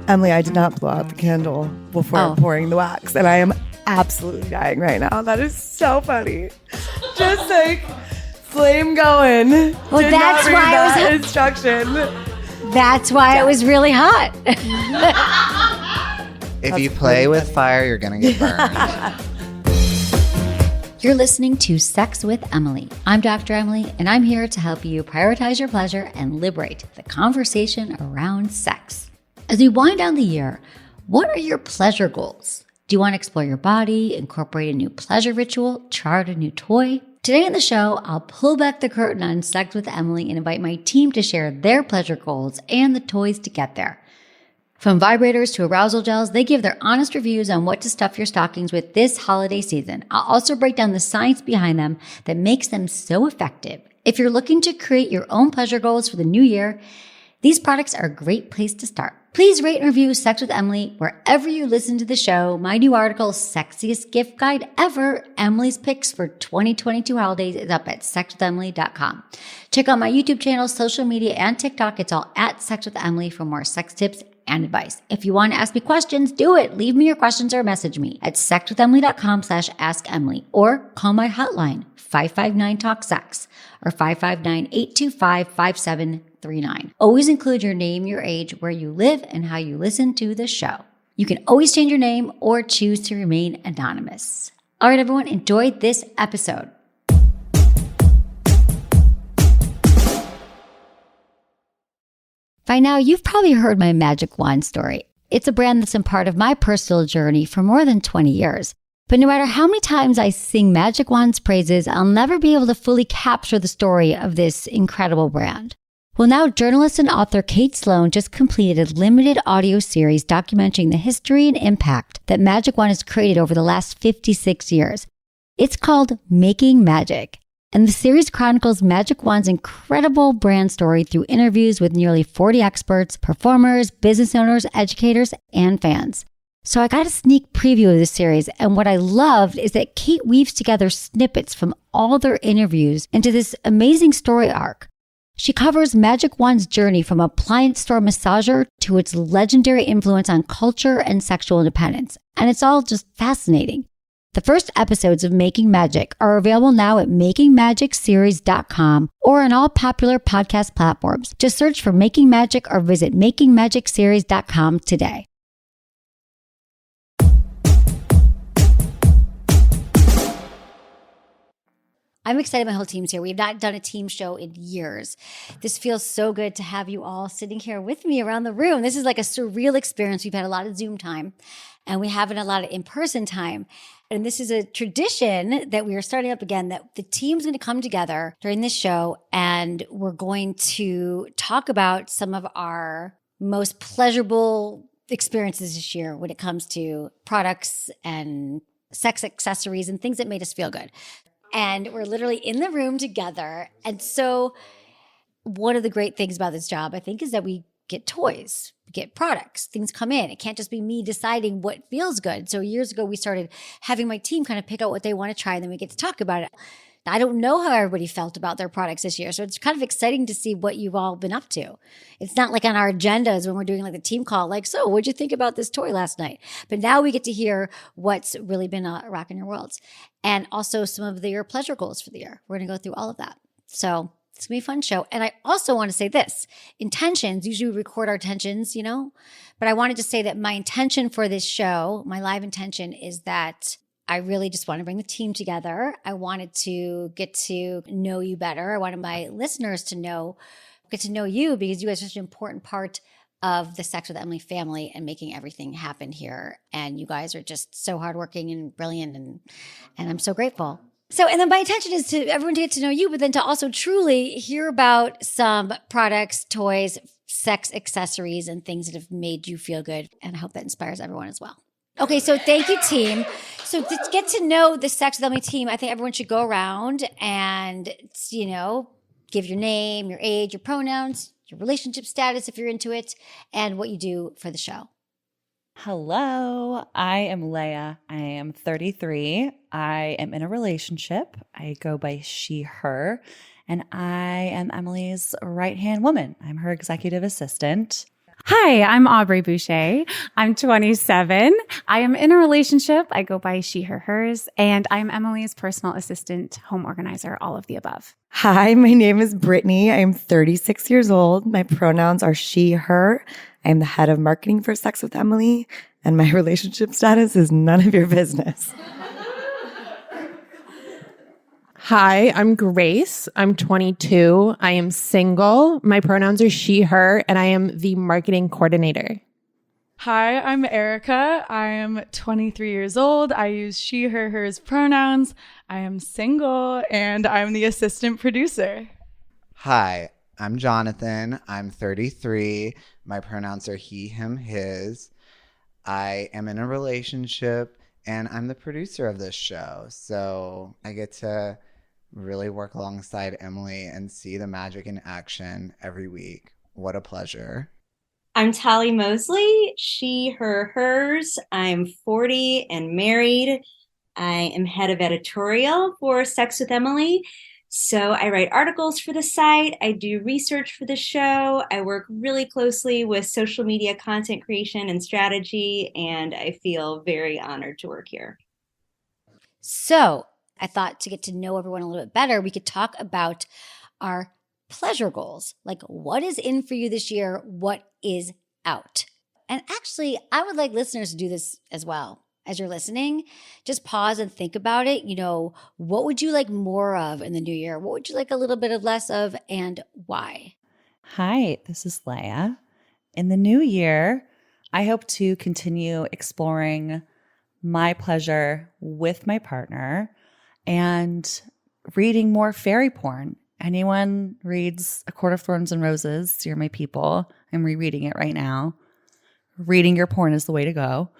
Emily, I did not blow out the candle before pouring the wax, and I am absolutely dying right now. That is so funny. Just like flame going. Well, did that's not read why that it was instruction. That's why it was really hot. If you play with fire, you're going to get burned. You're listening to Sex with Emily. I'm Dr. Emily, and I'm here to help you prioritize your pleasure and liberate the conversation around sex. As we wind down the year, what are your pleasure goals? Do you want to explore your body, incorporate a new pleasure ritual, try out a new toy? Today on the show, I'll pull back the curtain on Sex with Emily and invite my team to share their pleasure goals and the toys to get there. From vibrators to arousal gels, they give their honest reviews on what to stuff your stockings with this holiday season. I'll also break down the science behind them that makes them so effective. If you're looking to create your own pleasure goals for the new year, these products are a great place to start. Please rate and review Sex with Emily wherever you listen to the show. My new article, Sexiest Gift Guide Ever, Emily's Picks for 2022 Holidays, is up at sexwithemily.com. Check out my YouTube channel, social media, and TikTok. It's all at Sex with Emily for more sex tips and advice. If you want to ask me questions, do it. Leave me your questions or message me at sexwithemily.com/assemily or call my hotline 559-TALK-SEX or 559-825-5739. Always include your name, your age, where you live, and how you listen to the show. You can always change your name or choose to remain anonymous. All right, everyone, enjoy this episode. By now, you've probably heard my Magic Wand story. It's a brand that's been part of my personal journey for more than 20 years. But no matter how many times I sing Magic Wand's praises, I'll never be able to fully capture the story of this incredible brand. Well, now journalist and author Kate Sloan just completed a limited audio series documenting the history and impact that Magic Wand has created over the last 56 years. It's called Making Magic. And the series chronicles Magic Wand's incredible brand story through interviews with nearly 40 experts, performers, business owners, educators, and fans. So I got a sneak preview of the series, and what I loved is that Kate weaves together snippets from all their interviews into this amazing story arc. She covers Magic Wand's journey from appliance store massager to its legendary influence on culture and sexual independence, and it's all just fascinating. The first episodes of Making Magic are available now at makingmagicseries.com or on all popular podcast platforms. Just search for Making Magic or visit makingmagicseries.com today. I'm excited my whole team's here. We've not done a team show in years. This feels so good to have you all sitting here with me around the room. This is like a surreal experience. We've had a lot of Zoom time and we haven't a lot of in-person time. And this is a tradition that we are starting up again, that the team's going to come together during this show and we're going to talk about some of our most pleasurable experiences this year when it comes to products and sex accessories and things that made us feel good. And we're literally in the room together. And so one of the great things about this job, I think, is that we get toys, we get products, things come in. It can't just be me deciding what feels good. So years ago, we started having my team kind of pick out what they want to try, and then we get to talk about it. I don't know how everybody felt about their products this year. So it's kind of exciting to see what you've all been up to. It's not like on our agendas when we're doing like the team call, like, so what'd you think about this toy last night? But now we get to hear what's really been rocking your worlds. And also some of your pleasure goals for the year. We're going to go through all of that. So it's going to be a fun show. And I also want to say this, intentions, usually we record our intentions, but I wanted to say that my intention for this show, my live intention, is that I really just want to bring the team together. I wanted to get to know you better. I wanted my listeners to get to know you, because you guys are such an important part of the Sex with Emily family and making everything happen here. And you guys are just so hardworking and brilliant, and I'm so grateful. So, and then my intention is to everyone to get to know you, but then to also truly hear about some products, toys, sex accessories, and things that have made you feel good. And I hope that inspires everyone as well. Okay, so thank you, team. So to get to know the Sex with Emily team, I think everyone should go around and, give your name, your age, your pronouns, your relationship status if you're into it, and what you do for the show. Hello, I am Leah. I am 33. I am in a relationship. I go by she, her, and I am Emily's right-hand woman. I'm her executive assistant. Hi, I'm Aubrey Boucher. I'm 27. I am in a relationship. I go by she, her, hers, and I'm Emily's personal assistant, home organizer, all of the above. Hi, my name is Brittany. I am 36 years old. My pronouns are she, her. I am the head of marketing for Sex with Emily, and my relationship status is none of your business. Hi, I'm Grace. I'm 22. I am single. My pronouns are she, her, and I am the marketing coordinator. Hi, I'm Erica. I am 23 years old. I use she, her, hers pronouns. I am single, and I'm the assistant producer. Hi, I'm Jonathan. I'm 33. My pronouns are he, him, his. I am in a relationship, and I'm the producer of this show. So I get to really work alongside Emily and see the magic in action every week. What a pleasure. I'm Tally Mosley, she, her, hers. I'm 40 and married. I am head of editorial for Sex with Emily. So I write articles for the site. I do research for the show. I work really closely with social media content creation and strategy, and I feel very honored to work here. So I thought to get to know everyone a little bit better, we could talk about our pleasure goals. Like, what is in for you this year? What is out? And actually, I would like listeners to do this as well. As you're listening, just pause and think about it. You know, what would you like more of in the new year? What would you like a little bit of less of, and why? Hi, this is Leia. In the new year, I hope to continue exploring my pleasure with my partner and reading more fairy porn. Anyone reads A Court of Thorns and Roses, you're my people. I'm rereading it right now. Reading your porn is the way to go.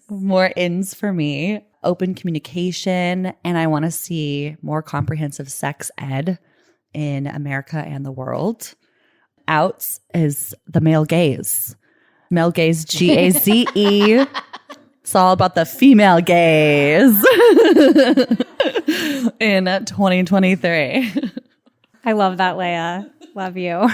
More ins for me, open communication, and I want to see more comprehensive sex ed in America and the world. Outs is the male gaze. Male gaze, Gaze. It's all about the female gaze in 2023. I love that, Leia. Love you.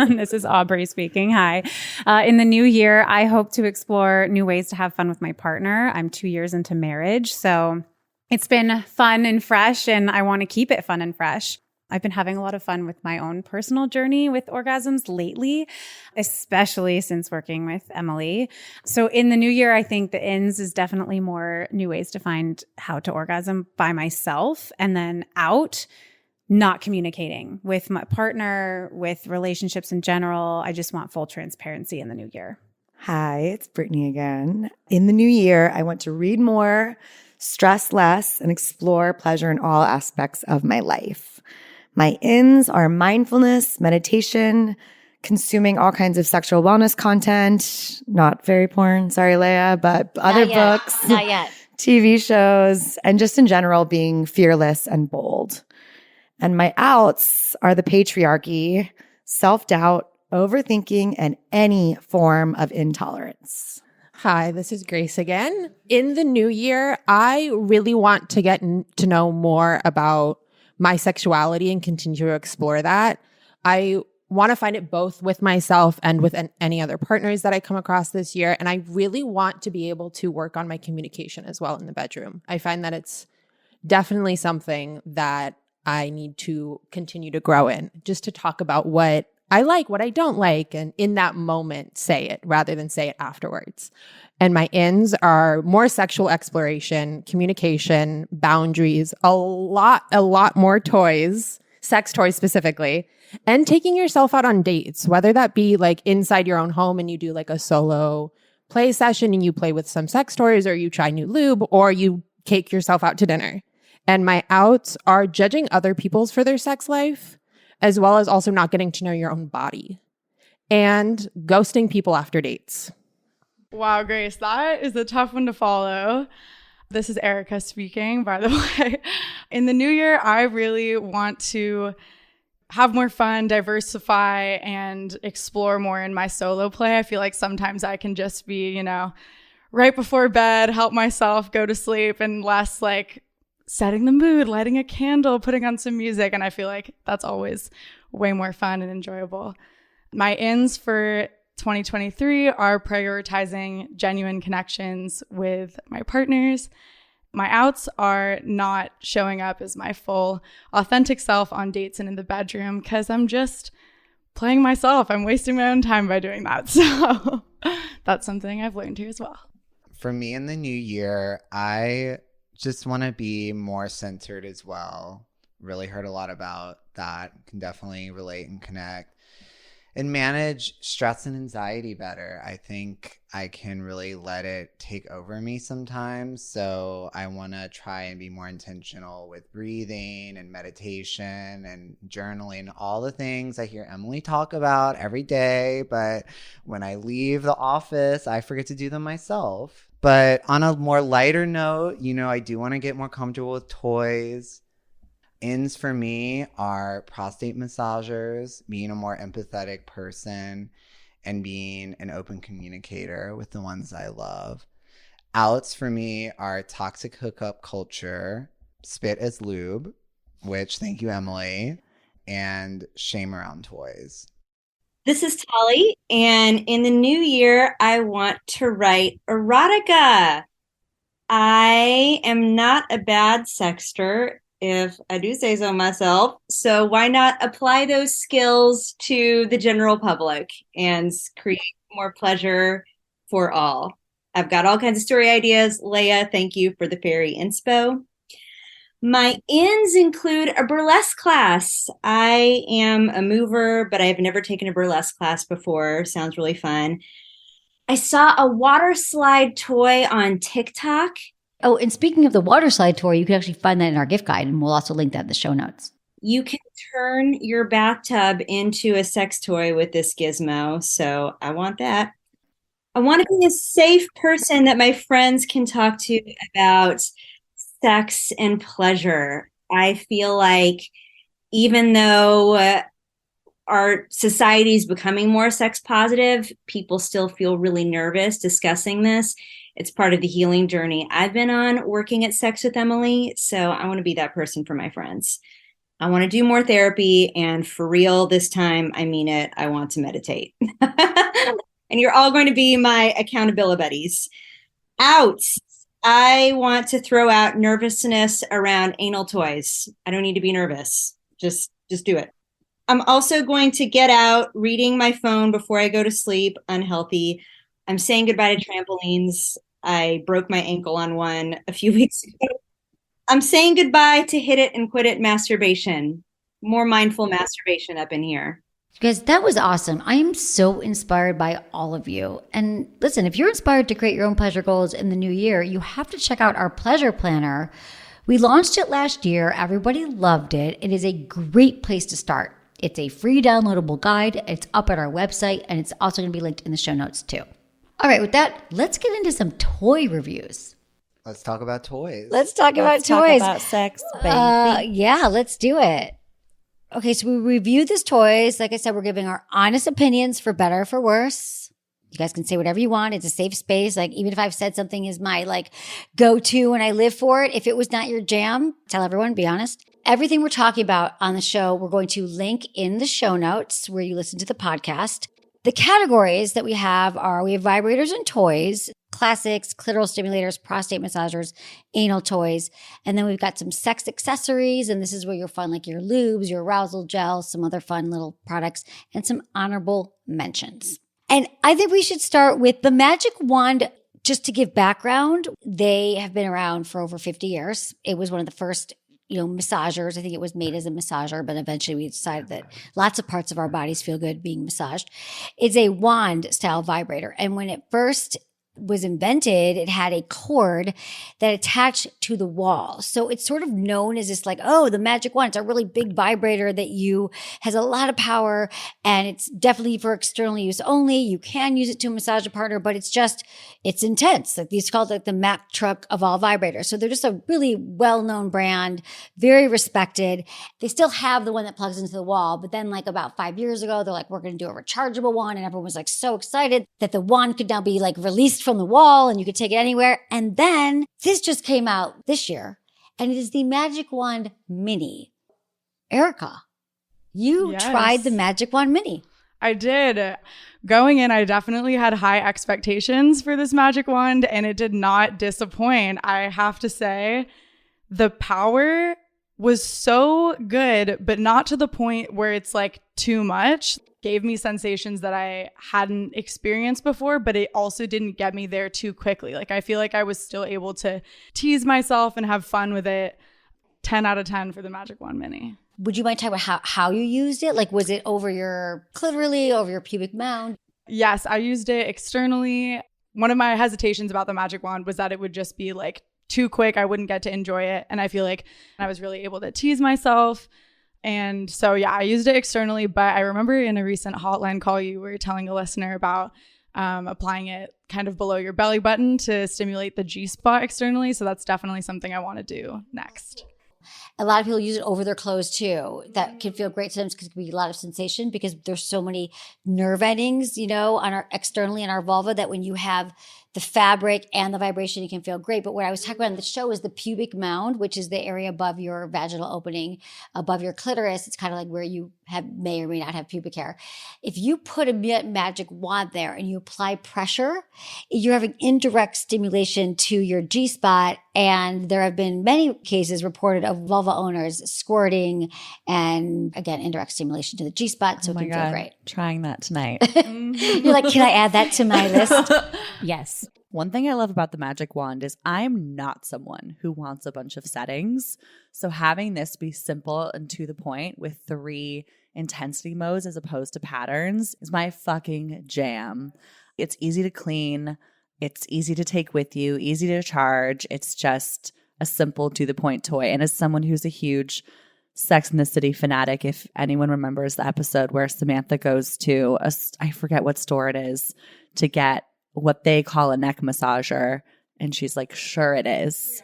This is Aubrey speaking. Hi. In the new year, I hope to explore new ways to have fun with my partner. I'm 2 years into marriage, so it's been fun and fresh, and I want to keep it fun and fresh. I've been having a lot of fun with my own personal journey with orgasms lately, especially since working with Emily. So in the new year, I think the ins is definitely more new ways to find how to orgasm by myself, and then out, not communicating with my partner, with relationships in general. I just want full transparency in the new year. Hi, it's Brittany again. In the new year, I want to read more, stress less, and explore pleasure in all aspects of my life. My ins are mindfulness, meditation, consuming all kinds of sexual wellness content, not fairy porn, sorry, Leia, but other books, Not yet. TV shows, and just in general being fearless and bold. And my outs are the patriarchy, self-doubt, overthinking, and any form of intolerance. Hi, this is Grace again. In the new year, I really want to get to know more about my sexuality and continue to explore that. I want to find it both with myself and with any other partners that I come across this year. And I really want to be able to work on my communication as well in the bedroom. I find that it's definitely something that I need to continue to grow in, just to talk about what I like, what I don't like, and in that moment, say it rather than say it afterwards. And my ins are more sexual exploration, communication, boundaries, a lot more toys, sex toys specifically, and taking yourself out on dates, whether that be like inside your own home and you do like a solo play session and you play with some sex toys, or you try new lube, or you take yourself out to dinner. And my outs are judging other people's for their sex life, as well as also not getting to know your own body, and ghosting people after dates. Wow, Grace, that is a tough one to follow. This is Erica speaking, by the way. In the new year, I really want to have more fun, diversify, and explore more in my solo play. I feel like sometimes I can just be, right before bed, help myself go to sleep, and less like setting the mood, lighting a candle, putting on some music. And I feel like that's always way more fun and enjoyable. My ins for 2023 are prioritizing genuine connections with my partners. My outs are not showing up as my full authentic self on dates and in the bedroom because I'm just playing myself. I'm wasting my own time by doing that. So that's something I've learned here as well. For me in the new year, I just want to be more centered as well. Really heard a lot about that. Can definitely relate and connect. And manage stress and anxiety better. I think I can really let it take over me sometimes. So I want to try and be more intentional with breathing and meditation and journaling, all the things I hear Emily talk about every day. But when I leave the office, I forget to do them myself. But on a more lighter note, I do want to get more comfortable with toys. Ins for me are prostate massagers, being a more empathetic person, and being an open communicator with the ones I love. Outs for me are toxic hookup culture, spit as lube, which thank you, Emily, and shame around toys. This is Tolly, and in the new year, I want to write erotica. I am not a bad sexter, if I do say so myself. So why not apply those skills to the general public and create more pleasure for all? I've got all kinds of story ideas. Leia, thank you for the fairy inspo. My ins include a burlesque class. I am a mover, but I've never taken a burlesque class before. Sounds really fun. I saw a water slide toy on TikTok. Oh, and speaking of the water slide toy, you can actually find that in our gift guide, and we'll also link that in the show notes. You can turn your bathtub into a sex toy with this gizmo, so I want that. I want to be a safe person that my friends can talk to about sex and pleasure. I feel like even though our society is becoming more sex positive, people still feel really nervous discussing this. It's part of the healing journey I've been on working at Sex with Emily. So I want to be that person for my friends. I want to do more therapy. And for real, this time, I mean it. I want to meditate. And you're all going to be my accountability buddies. Outs. I want to throw out nervousness around anal toys. I don't need to be nervous. Just do it. I'm also going to get out reading my phone before I go to sleep. Unhealthy. I'm saying goodbye to trampolines. I broke my ankle on one a few weeks ago. I'm saying goodbye to hit it and quit it masturbation. More mindful masturbation up in here. You guys, that was awesome. I am so inspired by all of you. And listen, if you're inspired to create your own pleasure goals in the new year, you have to check out our pleasure planner. We launched it last year. Everybody loved it. It is a great place to start. It's a free downloadable guide. It's up at our website, and it's also going to be linked in the show notes too. All right, with that, let's get into some toy reviews. Let's talk about toys. Let's talk about Let's talk toys. about sex, baby. Yeah, let's do it. Okay, so we reviewed these toys. Like I said, we're giving our honest opinions for better or for worse. You guys can say whatever you want. It's a safe space. Like, even if I've said something is my go-to and I live for it, if it was not your jam, tell everyone, be honest. Everything we're talking about on the show, we're going to link in the show notes where you listen to the podcast. The categories that we have are, we have vibrators and toys, classics, clitoral stimulators, prostate massagers, anal toys. And then we've got some sex accessories. And this is where you'll find your lubes, your arousal gel, some other fun little products, and some honorable mentions. And I think we should start with the magic wand. Just to give background, they have been around for over 50 years. It was one of the first massagers. I think it was made as a massager, but eventually we decided that lots of parts of our bodies feel good being massaged. It's a wand style vibrator. And when it first was invented, it had a cord that attached to the wall. So it's sort of known as this the magic wand. It's a really big vibrator that has a lot of power, and it's definitely for external use only. You can use it to massage a partner, but it's intense. These called the Mack truck of all vibrators. So they're just a really well-known brand, very respected. They still have the one that plugs into the wall, but then about 5 years ago, they're we're going to do a rechargeable one, and everyone was so excited that the wand could now be released from the wall and you could take it anywhere. And then this just came out this year, and it is the Magic Wand Mini. Erica, you Yes. tried the Magic Wand Mini. I did. going in, I definitely had high expectations for this magic wand, and it did not disappoint. I have to say, the power was so good, but not to the point where it's like too much. Gave me sensations that I hadn't experienced before, but it also didn't get me there too quickly. Like, I feel like I was still able to tease myself and have fun with it. 10 out of 10 for the Magic Wand Mini. Would you mind talking about how you used it? Like, was it over your clitorally, over your pubic mound? Yes, I used it externally. One of my hesitations about the Magic Wand was that it would just be like too quick. I wouldn't get to enjoy it. And I feel like I was really able to tease myself. And so, yeah, I used it externally. But I remember in a recent hotline call, you were telling a listener about applying it kind of below your belly button to stimulate the G-spot externally. So that's definitely something I want to do next. A lot of people use it over their clothes too. That can feel great sometimes because it can be a lot of sensation because there's so many nerve endings, you know, on our externally in our vulva that when you have the fabric and the vibration, it can feel great. But what I was talking about in the show is the pubic mound, which is the area above your vaginal opening, above your clitoris. It's kind of like where you may or may not have pubic hair. If you put a magic wand there and you apply pressure, you're having indirect stimulation to your G-spot. And there have been many cases reported of vulva owners squirting and, again, indirect stimulation to the G-spot. So it can feel great. Trying that tonight. You're like, can I add that to my list? Yes. One thing I love about the magic wand is I'm not someone who wants a bunch of settings. So having this be simple and to the point with 3 intensity modes as opposed to patterns is my fucking jam. It's easy to clean. It's easy to take with you, easy to charge. It's just a simple to the point toy. And as someone who's a huge Sex and the City fanatic, if anyone remembers the episode where Samantha goes to I forget what store it is to get what they call a neck massager. And she's like, sure it is.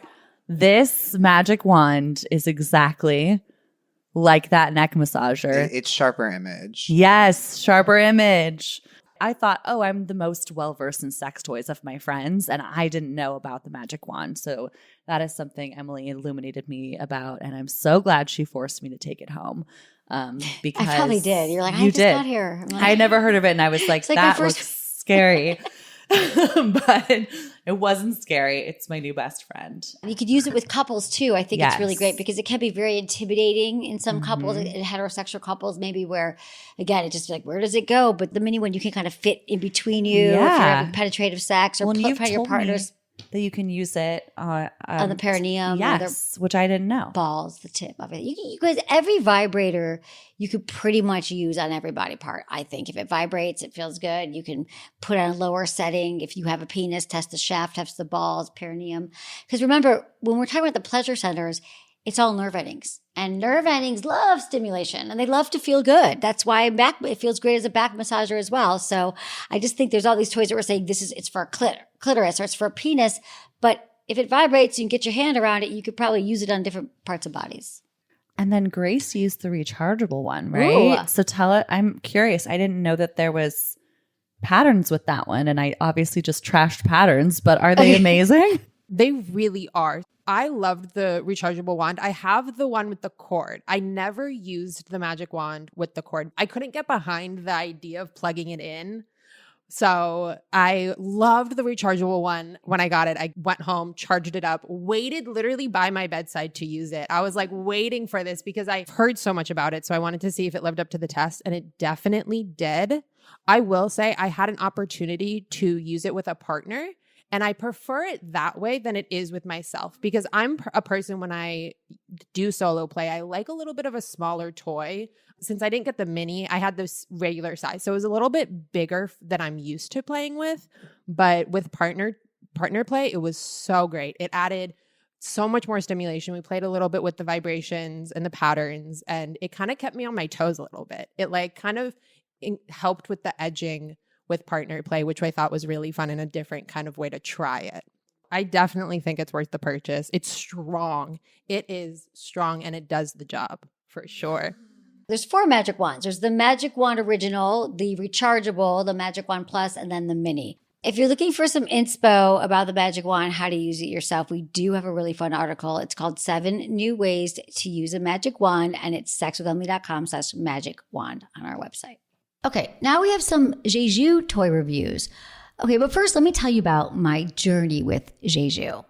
This magic wand is exactly like that neck massager. It's sharper image. Yes, sharper image. I thought, oh, I'm the most well-versed in sex toys of my friends, and I didn't know about the magic wand. So that is something Emily illuminated me about, and I'm so glad she forced me to take it home. Because I probably did. You're like, I just got here. Like, I never heard of it, and I was like, that looks scary. But it wasn't scary. It's my new best friend. You could use it with couples too. I think it's really great because it can be very intimidating in some couples, in heterosexual couples, maybe where, again, it's just like, where does it go? But the mini one, you can kind of fit in between you if you're having penetrative sex or your partner's. That you can use it on the perineum. Yes, which I didn't know. Balls, the tip of it. You guys, every vibrator you could pretty much use on every body part, I think. If it vibrates, it feels good. You can put on a lower setting. If you have a penis, test the shaft, test the balls, perineum. Because remember, when we're talking about the pleasure centers, it's all nerve endings. And nerve endings love stimulation and they love to feel good. That's why it feels great as a back massager as well. So I just think there's all these toys that we're saying it's for a clitoris or it's for a penis. But if it vibrates, you can get your hand around it. You could probably use it on different parts of bodies. And then Grace used the rechargeable one, right? Ooh. So I'm curious. I didn't know that there was patterns with that one. And I obviously just trashed patterns, but are they amazing? They really are. I loved the rechargeable wand. I have the one with the cord. I never used the magic wand with the cord. I couldn't get behind the idea of plugging it in. So I loved the rechargeable one when I got it. I went home, charged it up, waited literally by my bedside to use it. I was like waiting for this because I've heard so much about it. So I wanted to see if it lived up to the test, and it definitely did. I will say I had an opportunity to use it with a partner. And I prefer it that way than it is with myself because I'm a person when I do solo play, I like a little bit of a smaller toy. Since I didn't get the mini, I had this regular size. So it was a little bit bigger than I'm used to playing with. But with partner play, it was so great. It added so much more stimulation. We played a little bit with the vibrations and the patterns, and it kind of kept me on my toes a little bit. It kind of helped with the edging with partner play, which I thought was really fun and a different kind of way to try it. I definitely think it's worth the purchase. It's strong. It is strong and it does the job for sure. There's 4 magic wands. There's the Magic Wand Original, the Rechargeable, the Magic Wand Plus, and then the Mini. If you're looking for some inspo about the Magic Wand, how to use it yourself, we do have a really fun article. It's called 7 New Ways to Use a Magic Wand, and it's sexwithemily.com/magic wand on our website. Okay, now we have some Jeju toy reviews. Okay, but first let me tell you about my journey with Jeju.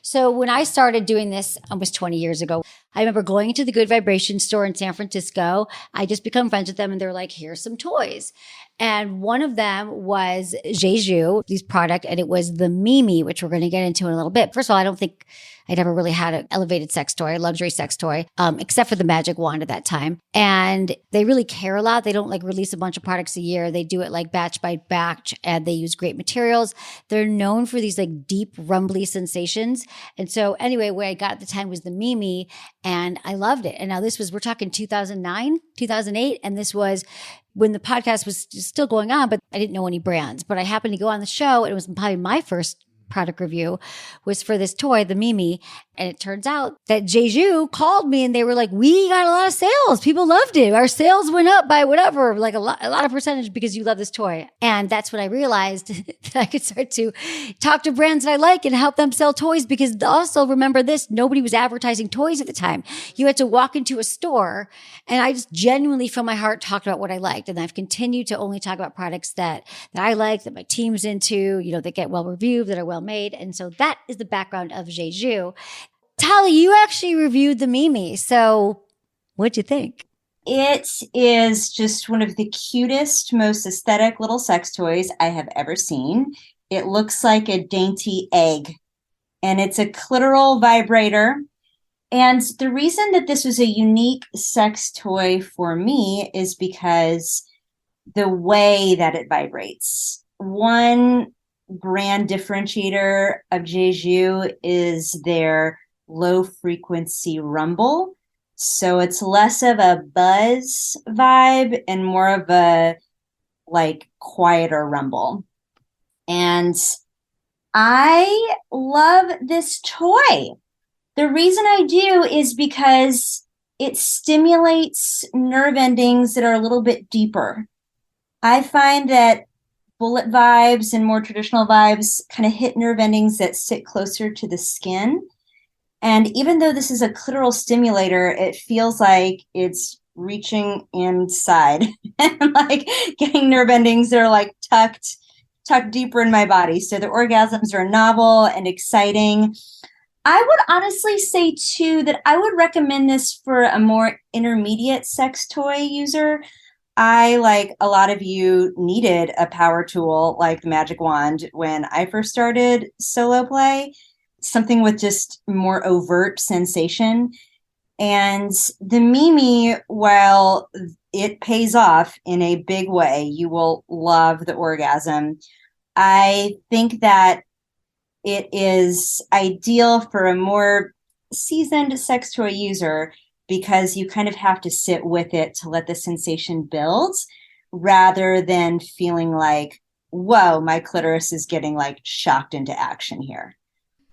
So when I started doing this almost 20 years ago, I remember going into the Good Vibration store in San Francisco. I just become friends with them and they're like, here's some toys. And one of them was Jeju, this product, and it was the Mimi, which we're going to get into in a little bit. First of all, I don't think I'd ever really had an elevated sex toy, a luxury sex toy, except for the magic wand at that time. And they really care a lot. They don't like release a bunch of products a year. They do it like batch by batch, and they use great materials. They're known for these like deep, rumbly sensations. And so anyway, what I got at the time was the Mimi, and I loved it. And now we're talking 2009, 2008. And this was when the podcast was still going on, but I didn't know any brands. But I happened to go on the show, and it was probably my first product review was for this toy, the Mimi. And it turns out that Jeju called me and they were like, we got a lot of sales. People loved it. Our sales went up by whatever, like a lot of percentage because you love this toy. And that's when I realized that I could start to talk to brands that I like and help them sell toys, because also remember this, nobody was advertising toys at the time. You had to walk into a store, and I just genuinely from my heart talked about what I liked. And I've continued to only talk about products that I like, that my team's into, that get well reviewed, that are well made. And so that is the background of Jeju. Tali, you actually reviewed the Mimi. So what'd you think? It is just one of the cutest, most aesthetic little sex toys I have ever seen. It looks like a dainty egg, and it's a clitoral vibrator. And the reason that this was a unique sex toy for me is because the way that it vibrates. One brand differentiator of Jeju is their low frequency rumble. So it's less of a buzz vibe and more of a like quieter rumble. And I love this toy. The reason I do is because it stimulates nerve endings that are a little bit deeper. I find that bullet vibes and more traditional vibes kind of hit nerve endings that sit closer to the skin. And even though this is a clitoral stimulator, it feels like it's reaching inside and like getting nerve endings that are like tucked deeper in my body. So the orgasms are novel and exciting. I would honestly say too that I would recommend this for a more intermediate sex toy user. I, like a lot of you, needed a power tool like the magic wand when I first started solo play. Something with just more overt sensation. And the Mimi, while it pays off in a big way, you will love the orgasm. I think that it is ideal for a more seasoned sex toy user because you kind of have to sit with it to let the sensation build rather than feeling like, whoa, my clitoris is getting like shocked into action here.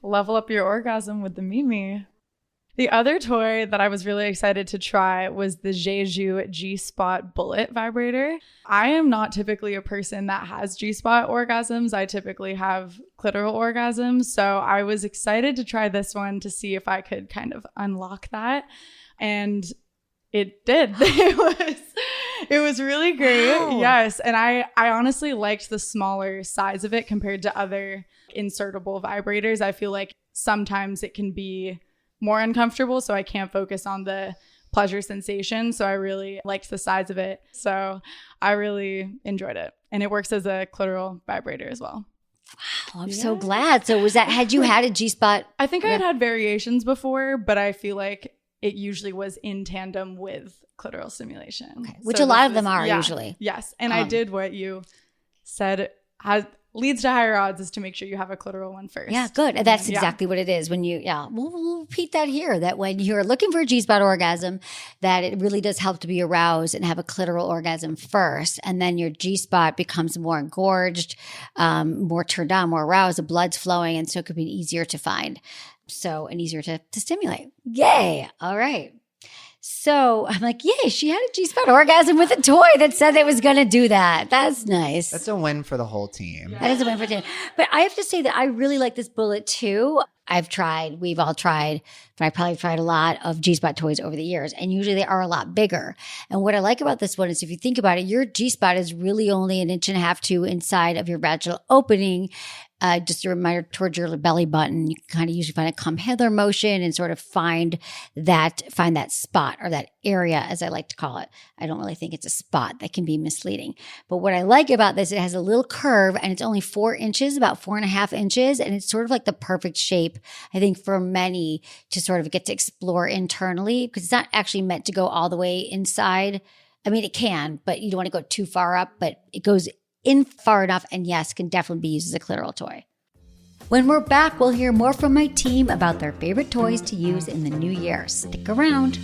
Level up your orgasm with the Mimi. The other toy that I was really excited to try was the Jeju G-Spot Bullet Vibrator. I am not typically a person that has G-Spot orgasms. I typically have clitoral orgasms. So I was excited to try this one to see if I could kind of unlock that. And it did. It was really great. Wow. Yes. And I honestly liked the smaller size of it compared to other insertable vibrators. I feel like sometimes it can be more uncomfortable, so I can't focus on the pleasure sensation. So I really liked the size of it. So I really enjoyed it. And it works as a clitoral vibrator as well. Wow, I'm so glad. So had you had a G-Spot? I think I had variations before, but I feel like it usually was in tandem with clitoral stimulation. Okay. Which so a lot of them are usually. Yes. And I did what you said leads to higher odds is to make sure you have a clitoral one first. Yeah, good. And that's exactly what it is. When we'll repeat that here, that when you're looking for a G-spot orgasm, that it really does help to be aroused and have a clitoral orgasm first. And then your G-spot becomes more engorged, more turned on, more aroused, the blood's flowing. And so it could be easier to find. And easier to stimulate. Yay. All right. So I'm like, yay, she had a G-spot orgasm with a toy that said it was going to do that. That's nice. That's a win for the whole team. That is a win for the team. But I have to say that I really like this bullet too. we've all tried, but I probably tried a lot of G-spot toys over the years, and usually they are a lot bigger. And what I like about this one is if you think about it, your G-spot is really only 1.5 to 2 inside of your vaginal opening. Just a reminder towards your belly button. You can kind of usually find a come hither motion and sort of find that spot or that area, as I like to call it. I don't really think it's a spot. That can be misleading. But what I like about this, it has a little curve and it's only 4 inches, about 4.5 inches. And it's sort of like the perfect shape, I think, for many to sort of get to explore internally, because it's not actually meant to go all the way inside. I mean, it can, but you don't want to go too far up, but it goes in far enough, and yes, can definitely be used as a clitoral toy. When we're back, we'll hear more from my team about their favorite toys to use in the new year. Stick around.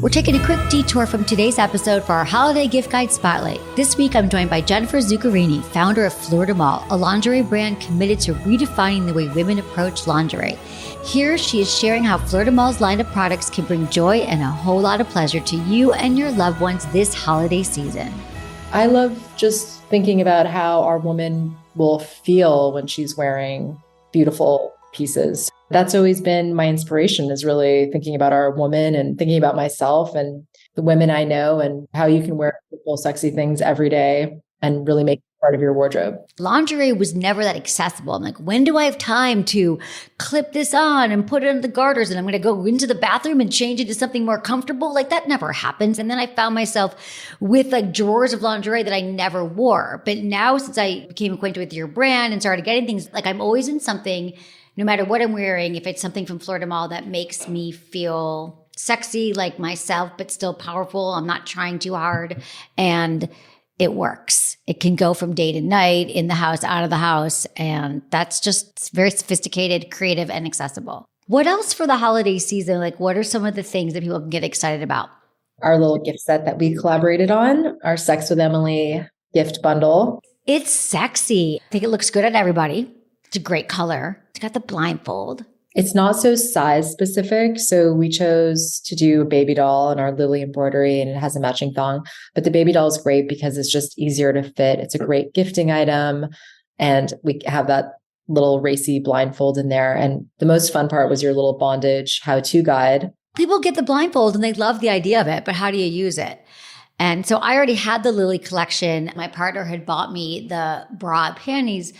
We're taking a quick detour from today's episode for our holiday gift guide spotlight. This week, I'm joined by Jennifer Zuccarini, founder of Fleur de Mal, a lingerie brand committed to redefining the way women approach lingerie. Here, she is sharing how Fleur de Mal's line of products can bring joy and a whole lot of pleasure to you and your loved ones this holiday season. I love just thinking about how our woman will feel when she's wearing beautiful pieces. That's always been my inspiration, is really thinking about our woman and thinking about myself and the women I know and how you can wear beautiful, sexy things every day and really make it part of your wardrobe. Lingerie was never that accessible. I'm like, when do I have time to clip this on and put it in the garters and I'm going to go into the bathroom and change it to something more comfortable? Like that never happens. And then I found myself with like drawers of lingerie that I never wore. But now since I became acquainted with your brand and started getting things, like I'm always in something, no matter what I'm wearing, if it's something from Fleur de Mal that makes me feel sexy like myself, but still powerful. I'm not trying too hard. And it works. It can go from day to night, in the house, out of the house. And that's just very sophisticated, creative, and accessible. What else for the holiday season? Like, what are some of the things that people can get excited about? Our little gift set that we collaborated on, our Sex with Emily gift bundle. It's sexy. I think it looks good on everybody. It's a great color. It's got the blindfold. It's not so size specific. So we chose to do a baby doll in our Lily embroidery and it has a matching thong. But the baby doll is great because it's just easier to fit. It's a great gifting item. And we have that little racy blindfold in there. And the most fun part was your little bondage how-to guide. People get the blindfold and they love the idea of it, but how do you use it? And so I already had the Lily collection. My partner had bought me the bra and panties.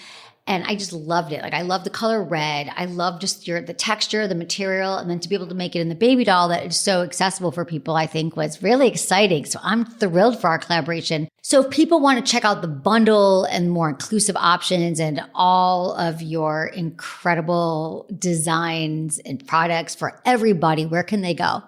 And I just loved it. Like I love the color red. I love just the texture, the material. And then to be able to make it in the baby doll that is so accessible for people, I think was really exciting. So I'm thrilled for our collaboration. So if people want to check out the bundle and more inclusive options and all of your incredible designs and products for everybody, where can they go?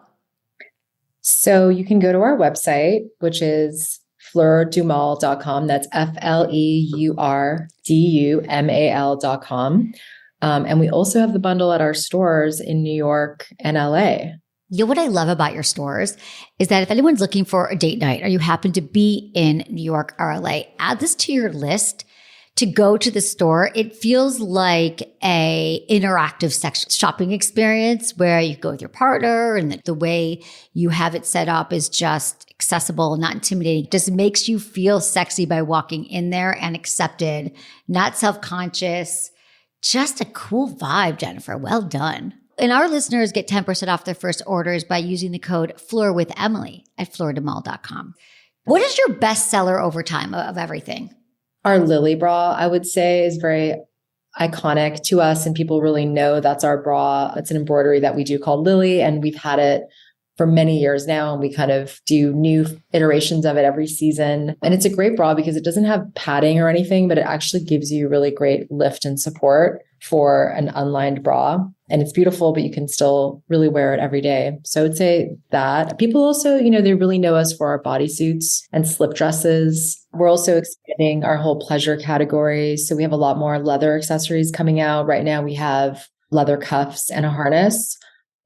So you can go to our website, which is fleurdumal.com. That's FLEURDUMAL.com. And we also have the bundle at our stores in New York and LA. You know what I love about your stores is that if anyone's looking for a date night or you happen to be in New York or LA, add this to your list to go to the store. It feels like a interactive sex shopping experience where you go with your partner and the way you have it set up is just accessible, not intimidating. It just makes you feel sexy by walking in there and accepted, not self-conscious. Just a cool vibe, Jennifer. Well done. And our listeners get 10% off their first orders by using the code FLEURWITHEMILY at fleurdumal.com. What is your best seller over time of everything? Our Lily bra, I would say, is very iconic to us and people really know that's our bra. It's an embroidery that we do called Lily and we've had it for many years now and we kind of do new iterations of it every season. And it's a great bra because it doesn't have padding or anything, but it actually gives you really great lift and support for an unlined bra. And it's beautiful, but you can still really wear it every day. So I would say that. People also, they really know us for our bodysuits and slip dresses. We're also expanding our whole pleasure category. So we have a lot more leather accessories coming out. Right now we have leather cuffs and a harness,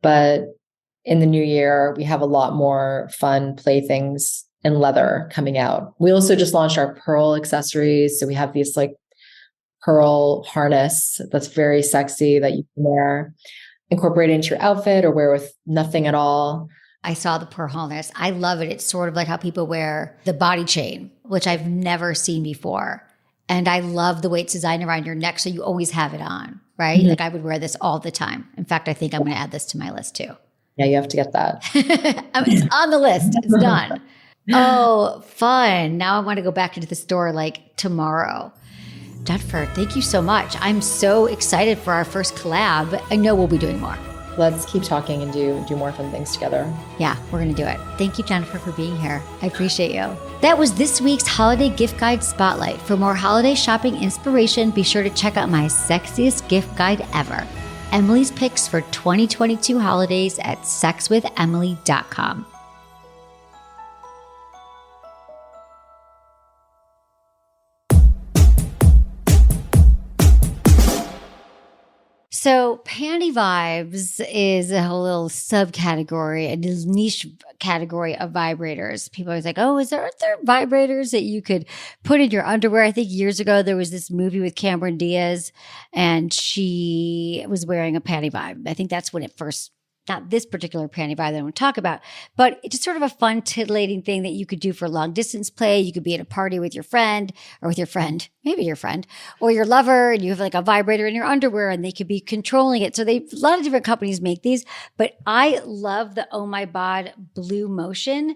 but in the new year, we have a lot more fun playthings in leather coming out. We also just launched our pearl accessories. So we have these like pearl harness that's very sexy that you can wear, incorporate into your outfit or wear with nothing at all. I saw the pearl harness. I love it. It's sort of like how people wear the body chain, which I've never seen before. And I love the way it's designed around your neck, so you always have it on, right? Mhm. Like I would wear this all the time. In fact, I think I'm going to add this to my list too. Yeah, you have to get that. It's on the list. It's done. Oh, fun. Now I want to go back into the store like tomorrow. Jennifer, thank you so much. I'm so excited for our first collab. I know we'll be doing more. Let's keep talking and do more fun things together. Yeah, we're going to do it. Thank you, Jennifer, for being here. I appreciate you. That was this week's Holiday Gift Guide Spotlight. For more holiday shopping inspiration, be sure to check out my sexiest gift guide ever, Emily's Picks for 2022 holidays at sexwithemily.com. So panty vibes is a whole little subcategory, a niche category of vibrators. People are always like, oh, aren't there vibrators that you could put in your underwear? I think years ago, there was this movie with Cameron Diaz and she was wearing a panty vibe. I think that's when it first, not this particular panty vibe that I want to talk about, but it's just sort of a fun, titillating thing that you could do for long distance play. You could be at a party with your friend or with your friend, maybe your friend or your lover, and you have like a vibrator in your underwear and they could be controlling it. So a lot of different companies make these, but I love the Oh My Bod Blue Motion.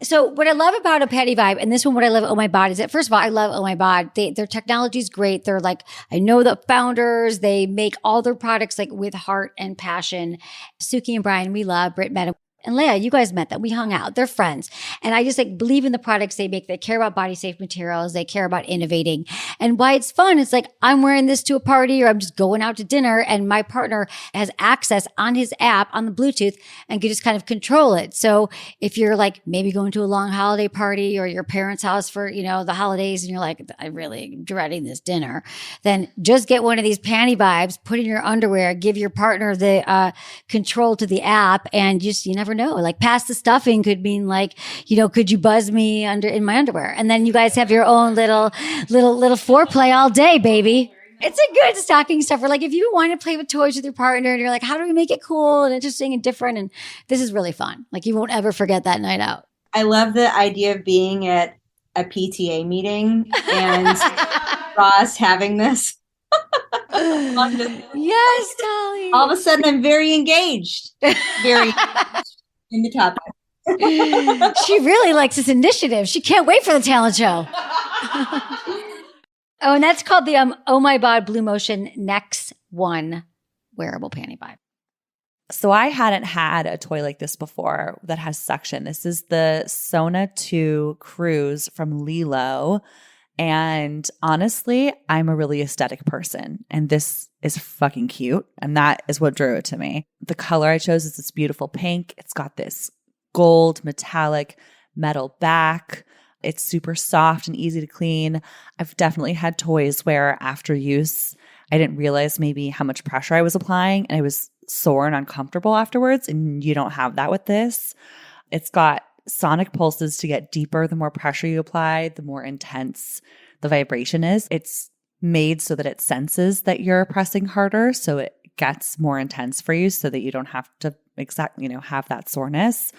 So what I love about a panty vibe, and this one, what I love Oh My Bod is that, first of all, I love Oh My Bod. Their technology is great. They're like, I know the founders, they make all their products like with heart and passion. Suki and Brian, we love Britt met and Leah, you guys met them. We hung out. They're friends. And I just like believe in the products they make. They care about body safe materials. They care about innovating. And why it's fun, it's like I'm wearing this to a party or I'm just going out to dinner and my partner has access on his app on the Bluetooth and can just kind of control it. So if you're like maybe going to a long holiday party or your parents' house for, the holidays and you're like, I'm really dreading this dinner, then just get one of these panty vibes, put in your underwear, give your partner the control to the app, and you never know. Like pass the stuffing could mean like, could you buzz me in my underwear? And then you guys have your own little foreplay all day, baby. It's a good stocking stuffer. Like if you want to play with toys with your partner and you're like, how do we make it cool and interesting and different? And this is really fun. Like you won't ever forget that night out. I love the idea of being at a PTA meeting and Ross having this. Yes, Dolly. All of a sudden, I'm very engaged. Very engaged in the topic. She really likes this initiative. She can't wait for the talent show. Oh, and that's called the Oh My Bod Blue Motion Next One wearable panty vibe. So I hadn't had a toy like this before that has suction. This is the Sona 2 Cruise from Lilo. And honestly, I'm a really aesthetic person. And this is fucking cute. And that is what drew it to me. The color I chose is this beautiful pink. It's got this gold metallic metal back. It's super soft and easy to clean. I've definitely had toys where after use, I didn't realize maybe how much pressure I was applying and I was sore and uncomfortable afterwards. And you don't have that with this. It's got sonic pulses to get deeper. The more pressure you apply, the more intense the vibration is. It's made so that it senses that you're pressing harder. So it gets more intense for you so that you don't have to have that soreness.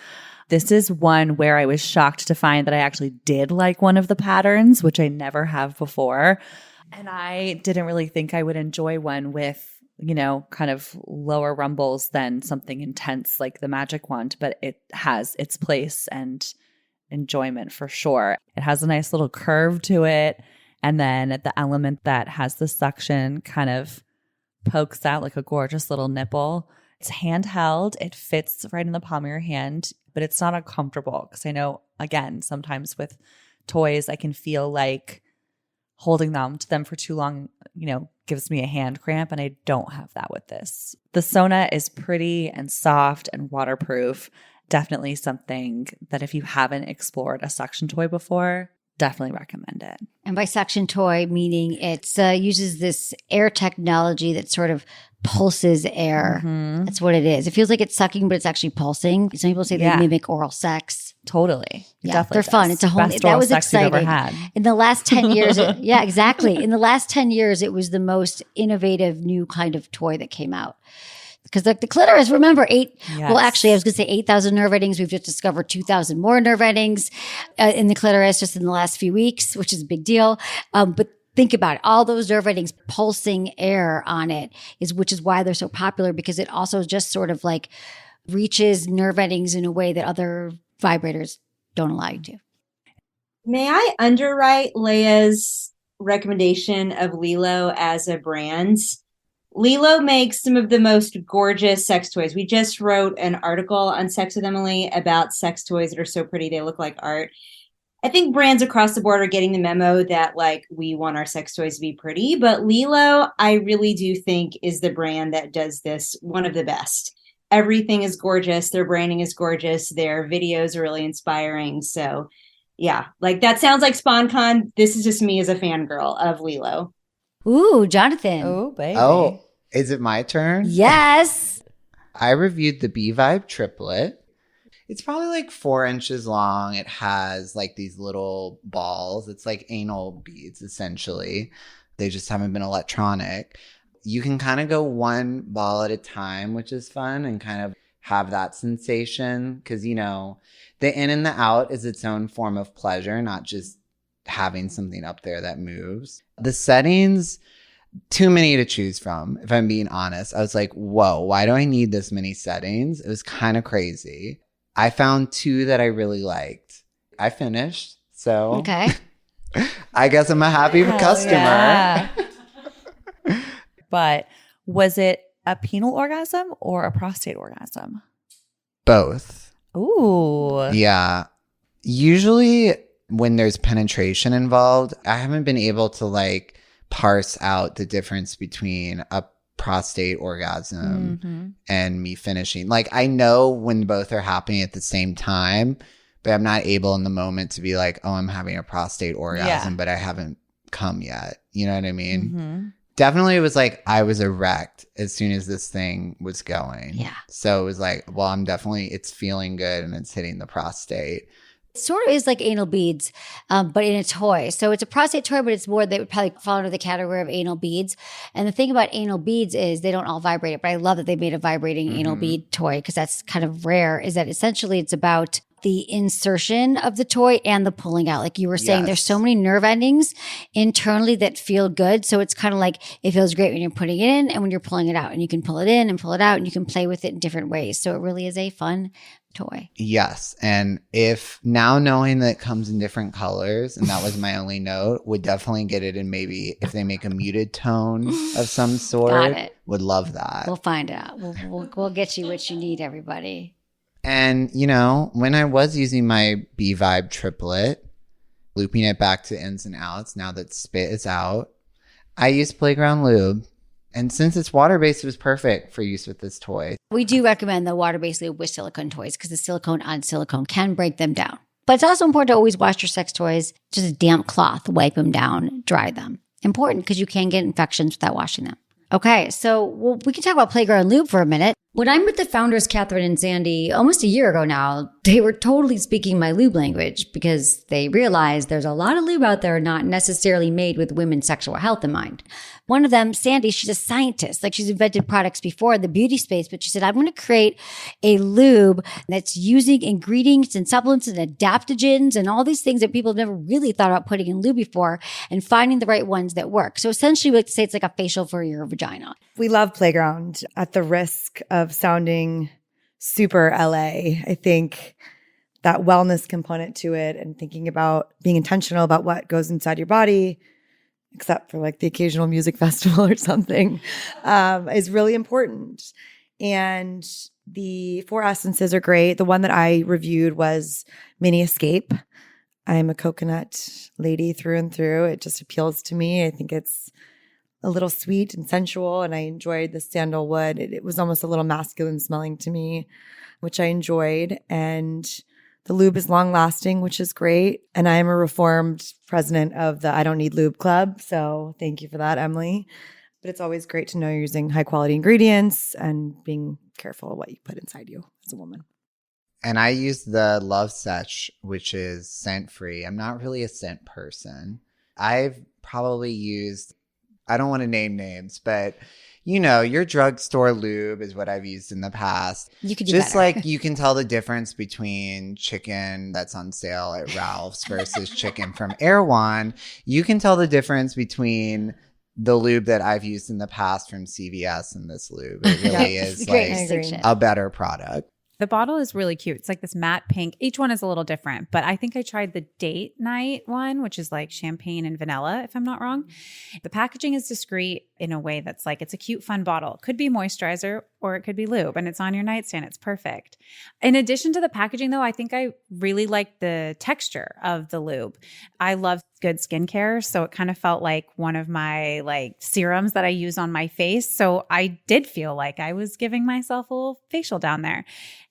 This is one where I was shocked to find that I actually did like one of the patterns, which I never have before. And I didn't really think I would enjoy one with, kind of lower rumbles than something intense like the magic wand, but it has its place and enjoyment for sure. It has a nice little curve to it. And then the element that has the suction kind of pokes out like a gorgeous little nipple. It's handheld. It fits right in the palm of your hand, but it's not uncomfortable because I know, again, sometimes with toys, I can feel like holding them to them for too long, gives me a hand cramp, and I don't have that with this. The Sona is pretty and soft and waterproof. Definitely something that if you haven't explored a suction toy before, definitely recommend it. And by suction toy, meaning it uses this air technology that sort of pulses air. Mm-hmm. That's what it is. It feels like it's sucking, but it's actually pulsing. Some people say they mimic oral sex. Totally. Yeah, they're fun. It's a whole, best that oral was sex exciting. you've ever had. In the last 10 years, yeah, exactly. In the last 10 years, it was the most innovative new kind of toy that came out. Because the clitoris, remember, well, Yes. actually, I was going to say 8,000 nerve endings. We've just discovered 2,000 more nerve endings in the clitoris just in the last few weeks, which is a big deal. But think about it. All those nerve endings pulsing air on it which is why they're so popular, because it also just sort of like reaches nerve endings in a way that other vibrators don't allow you to. May I underwrite Leia's recommendation of Lilo as a brand? Lilo makes some of the most gorgeous sex toys. We just wrote an article on Sex with Emily about sex toys that are so pretty they look like art. I think brands across the board are getting the memo that like we want our sex toys to be pretty, but Lilo, I really do think is the brand that does this one of the best. Everything is gorgeous. Their branding is gorgeous. Their videos are really inspiring. So yeah, like that sounds like SpawnCon. This is just me as a fangirl of Lilo. Ooh, Jonathan. Oh, baby. Oh, is it my turn? Yes. I reviewed the B-Vibe triplet. It's probably like 4 inches long. It has like these little balls. It's like anal beads, essentially. They just haven't been electronic. You can kind of go one ball at a time, which is fun, and kind of have that sensation. Because, you know, the in and the out is its own form of pleasure, not just having something up there that moves. The settings, too many to choose from, if I'm being honest. I was like, whoa, why do I need this many settings? It was kind of crazy. I found 2 that I really liked. I finished, so Okay. I guess I'm a happy customer. Yeah. But was it a penile orgasm or a prostate orgasm? Both. Ooh. Yeah. Usually when there's penetration involved, I haven't been able to like parse out the difference between a prostate orgasm and me finishing. Like I know when both are happening at the same time, but I'm not able in the moment to be like, oh, I'm having a prostate orgasm, but I haven't come yet. You know what I mean? Definitely it was like I was erect as soon as this thing was going. Yeah. So it was like, well, it's feeling good and it's hitting the prostate. It sort of is like anal beads, but in a toy. So it's a prostate toy, but it's more, they would probably fall under the category of anal beads. And the thing about anal beads is they don't all vibrate, but I love that they made a vibrating anal bead toy because that's kind of rare, is that essentially it's about the insertion of the toy and the pulling out. Like you were saying, there's so many nerve endings internally that feel good. So it's kind of like it feels great when you're putting it in and when you're pulling it out, and you can pull it in and pull it out and you can play with it in different ways. So it really is a fun toy. Yes. And if now knowing that it comes in different colors, and that was my only note, would definitely get it in maybe if they make a muted tone of some sort. Got it. Would love that. We'll find out. We'll get you what you need, everybody. And, you know, when I was using my B-Vibe triplet, looping it back to ins and outs, now that spit is out, I used Playground Lube. And since it's water-based, it was perfect for use with this toy. We do recommend the water-based lube with silicone toys because the silicone on silicone can break them down. But it's also important to always wash your sex toys, just a damp cloth, wipe them down, dry them. Important because you can get infections without washing them. Okay, so we can talk about Playground Lube for a minute. When I met the founders, Catherine and Sandy, almost a year ago now, they were totally speaking my lube language because they realized there's a lot of lube out there not necessarily made with women's sexual health in mind. One of them, Sandy, she's a scientist. Like she's invented products before in the beauty space, but she said, I'm going to create a lube that's using ingredients and supplements and adaptogens and all these things that people have never really thought about putting in lube before and finding the right ones that work. So essentially, we like to say it's like a facial for your vagina. We love Playground. At the risk of sounding super LA, I think that wellness component to it and thinking about being intentional about what goes inside your body, except for like the occasional music festival or something, is really important. And the 4 essences are great. The one that I reviewed was Mini Escape. I'm a coconut lady through and through. It just appeals to me. I think it's a little sweet and sensual, and I enjoyed the sandalwood. It was almost a little masculine smelling to me, which I enjoyed. And the lube is long lasting, which is great. And I am a reformed president of the I Don't Need Lube Club. So thank you for that, Emily. But it's always great to know you're using high quality ingredients and being careful what you put inside you as a woman. And I use the Love Setch, which is scent free. I'm not really a scent person. I've probably used, I don't want to name names, but your drugstore lube is what I've used in the past. You could do Just better. like you can tell the difference between chicken that's on sale at Ralph's versus chicken from Erewhon. You can tell the difference between the lube that I've used in the past from CVS and this lube. It really is Great like distinction. a better product. The bottle is really cute. It's like this matte pink. Each one is a little different, but I think I tried the date night one, which is like champagne and vanilla, if I'm not wrong. The packaging is discreet in a way that's like, it's a cute, fun bottle. It could be moisturizer or it could be lube, and it's on your nightstand. It's perfect. In addition to the packaging, though, I think I really like the texture of the lube. I love good skincare, so it kind of felt like one of my like serums that I use on my face. So I did feel like I was giving myself a little facial down there.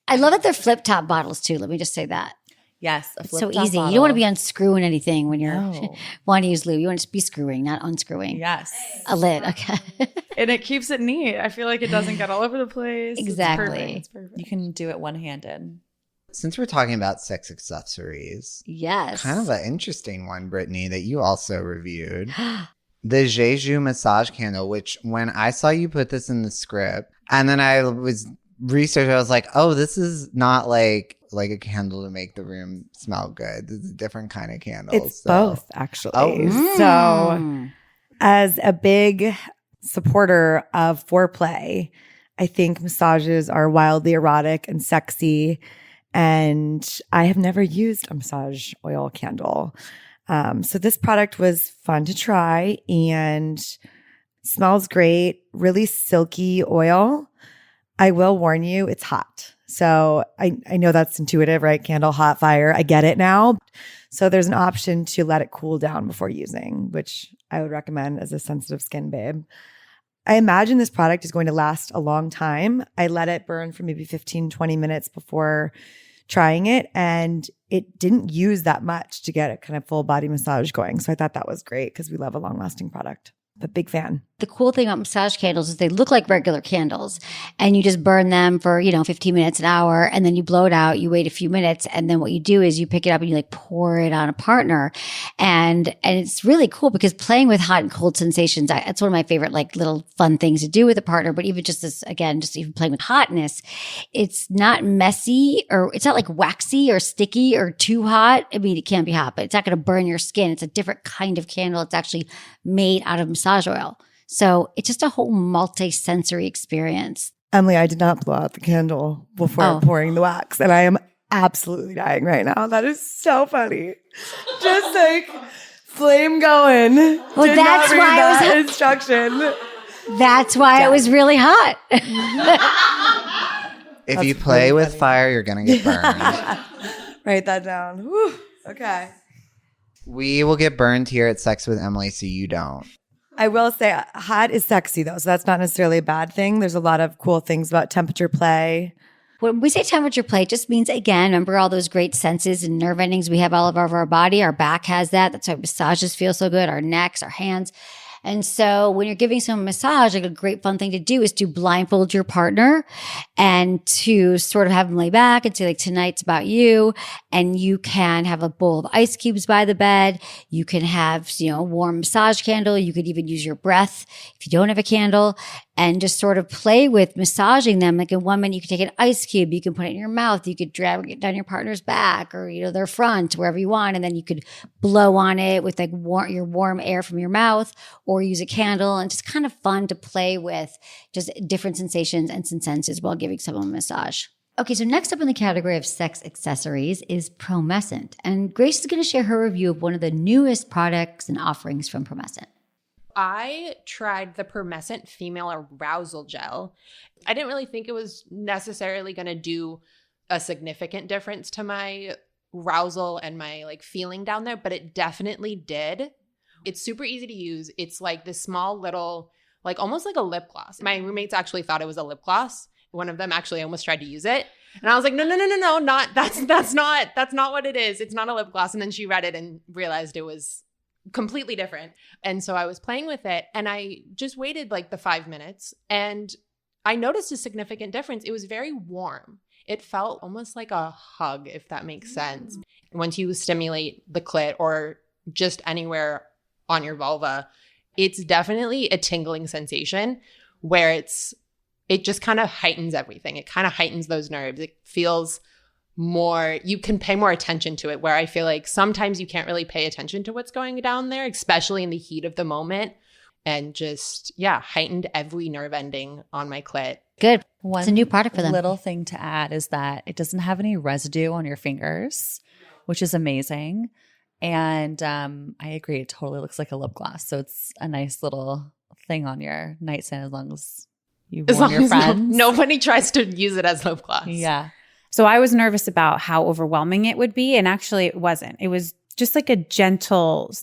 I love that they're flip top bottles too. Let me just say that. Yes. It's so easy. You don't want to be unscrewing anything when you're No. wanting to use lube. You want to be screwing, not unscrewing. Yes. A lid. Okay. And it keeps it neat. I feel like it doesn't get all over the place. Exactly. It's perfect. You can do it one-handed. Since we're talking about sex accessories, Yes. kind of an interesting one, Brittany, that you also reviewed. The Jeju massage candle, which when I saw you put this in the script, and then I was researching, I was like, oh, this is not like a candle to make the room smell good. This is a different kind of candle. It's both, actually. Oh. So, Mm. as a big supporter of foreplay, I think massages are wildly erotic and sexy. And I have never used a massage oil candle. So this product was fun to try and smells great, really silky oil. I will warn you, it's hot. So I know that's intuitive, right? Candle, hot, fire. I get it now. So there's an option to let it cool down before using, which I would recommend as a sensitive skin babe. I imagine this product is going to last a long time. I let it burn for maybe 15, 20 minutes before trying it, and it didn't use that much to get a kind of full body massage going. So I thought that was great because we love a long lasting product. But big fan. The cool thing about massage candles is they look like regular candles, and you just burn them for, 15 minutes, an hour, and then you blow it out. You wait a few minutes, and then what you do is you pick it up and you like pour it on a partner. And it's really cool because playing with hot and cold sensations, that's one of my favorite like little fun things to do with a partner. But even just this, again, just even playing with hotness, it's not messy or it's not like waxy or sticky or too hot. I mean, it can be hot, but it's not going to burn your skin. It's a different kind of candle. It's actually made out of massage oil. So it's just a whole multi-sensory experience. Emily, I did not blow out the candle before pouring the wax, and I am absolutely dying right now. That is so funny. Just like flame going. Well, Did that's not read why I that was- instruction. That's why it was really hot. If That's you play really with funny. fire, you're going to get burned. Write that down. Whew. Okay. We will get burned here at Sex with Emily, so you don't. I will say hot is sexy though, so that's not necessarily a bad thing. There's a lot of cool things about temperature play. When we say temperature play, it just means, again, remember all those great senses and nerve endings we have all over our body. Our back has that. That's why massages feel so good. Our necks, our hands. And so when you're giving someone a massage, like a great fun thing to do is to blindfold your partner and to sort of have them lay back and say like, tonight's about you. And you can have a bowl of ice cubes by the bed. You can have, a warm massage candle. You could even use your breath if you don't have a candle and just sort of play with massaging them. Like in 1 minute, you can take an ice cube. You can put it in your mouth. You could drag it down your partner's back or, their front, wherever you want. And then you could blow on it with like your warm air from your mouth or use a candle, and just kind of fun to play with just different sensations and senses while giving someone a massage. Okay, so next up in the category of sex accessories is Promescent. And Grace is going to share her review of one of the newest products and offerings from Promescent. I tried the Promescent Female Arousal Gel. I didn't really think it was necessarily going to do a significant difference to my arousal and my like feeling down there, but it definitely did. It's super easy to use. It's like this small little, like almost like a lip gloss. My roommates actually thought it was a lip gloss. One of them actually almost tried to use it. And I was like, no, not, that's not what it is. It's not a lip gloss. And then she read it and realized it was completely different. And so I was playing with it and I just waited like the 5 minutes and I noticed a significant difference. It was very warm. It felt almost like a hug, if that makes sense. Once you stimulate the clit or just anywhere on your vulva, it's definitely a tingling sensation, where it just kind of heightens everything. It kind of heightens those nerves. It feels more, you can pay more attention to it, where I feel like sometimes you can't really pay attention to what's going down there, especially in the heat of the moment. And just, heightened every nerve ending on my clit. Good. One It's a new product for them. little thing to add is that it doesn't have any residue on your fingers, which is amazing. And I agree, it totally looks like a lip gloss. So it's a nice little thing on your nightstand as long as you warn your friends. Nobody tries to use it as lip gloss. Yeah. So I was nervous about how overwhelming it would be. And actually it wasn't. It was just like a gentle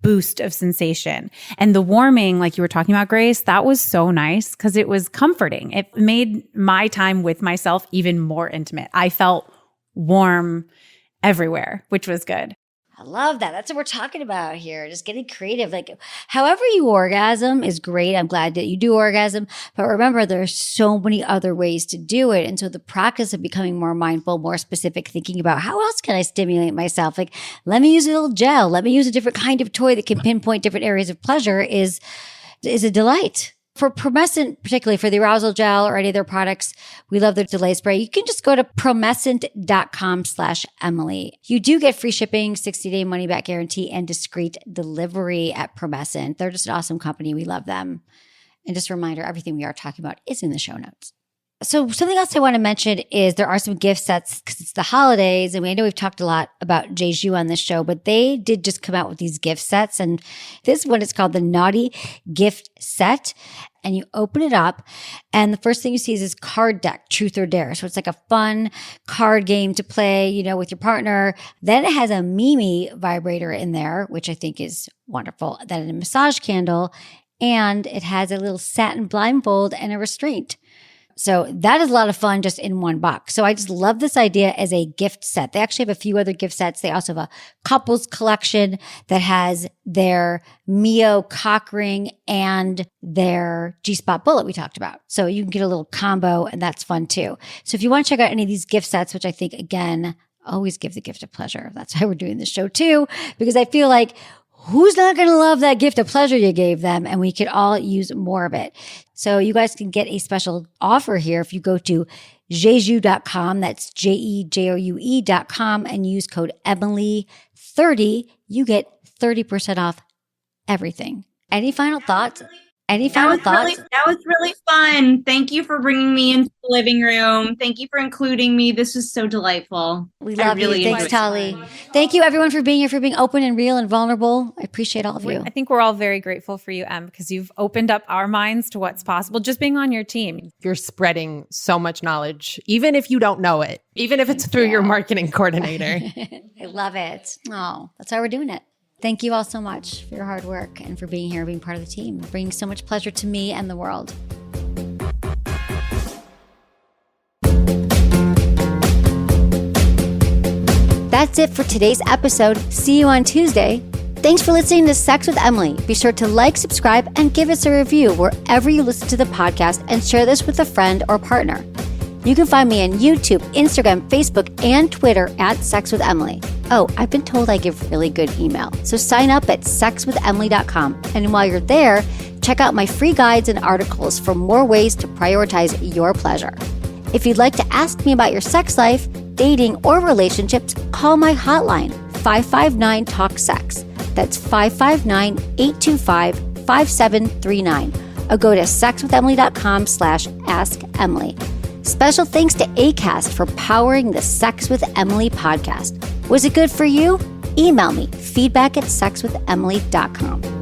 boost of sensation. And the warming, like you were talking about, Grace, that was so nice because it was comforting. It made my time with myself even more intimate. I felt warm everywhere, which was good. I love that. That's what we're talking about here. Just getting creative. Like, however you orgasm is great. I'm glad that you do orgasm. But remember, there's so many other ways to do it. And so the practice of becoming more mindful, more specific, thinking about how else can I stimulate myself? Like, let me use a little gel. Let me use a different kind of toy that can pinpoint different areas of pleasure is a delight. For Promescent, particularly for the arousal gel or any of their products, we love their delay spray. You can just go to promescent.com/Emily. You do get free shipping, 60-day money-back guarantee, and discreet delivery at Promescent. They're just an awesome company. We love them. And just a reminder, everything we are talking about is in the show notes. So something else I want to mention is there are some gift sets because it's the holidays. And I know we've talked a lot about Jeju on this show, but they did just come out with these gift sets. And this one is called the Naughty Gift Set. And you open it up and the first thing you see is this card deck, Truth or Dare. So it's like a fun card game to play, with your partner. Then it has a Mimi vibrator in there, which I think is wonderful. Then a massage candle, and it has a little satin blindfold and a restraint. So that is a lot of fun just in one box. So I just love this idea as a gift set. They actually have a few other gift sets. They also have a couples collection that has their Mio cock ring and their G-spot bullet we talked about. So you can get a little combo and that's fun too. So if you want to check out any of these gift sets, which I think again, always give the gift of pleasure. That's why we're doing this show too, because I feel like who's not going to love that gift of pleasure you gave them? And we could all use more of it. So you guys can get a special offer here if you go to jeju.com. That's JEJOUE.com and use code Emily30. You get 30% off everything. Any final thoughts? That was really fun. Thank you for bringing me into the living room. Thank you for including me. This was so delightful. We love you. Thanks, Tali. Thank you, everyone, for being here, for being open and real and vulnerable. I appreciate all of you. I think we're all very grateful for you, Em, because you've opened up our minds to what's possible just being on your team. You're spreading so much knowledge, even if you don't know it, even if it's through your marketing coordinator. I love it. Oh, that's why we're doing it. Thank you all so much for your hard work and for being here, being part of the team, bringing so much pleasure to me and the world. That's it for today's episode. See you on Tuesday. Thanks for listening to Sex with Emily. Be sure to like, subscribe, and give us a review wherever you listen to the podcast and share this with a friend or partner. You can find me on YouTube, Instagram, Facebook, and Twitter at Sex with Emily. Oh, I've been told I give really good email. So sign up at sexwithemily.com. And while you're there, check out my free guides and articles for more ways to prioritize your pleasure. If you'd like to ask me about your sex life, dating, or relationships, call my hotline, 559-TALK-SEX. That's 559-825-5739. Or go to sexwithemily.com/askemily. Special thanks to Acast for powering the Sex with Emily podcast. Was it good for you? Email me, feedback@sexwithemily.com.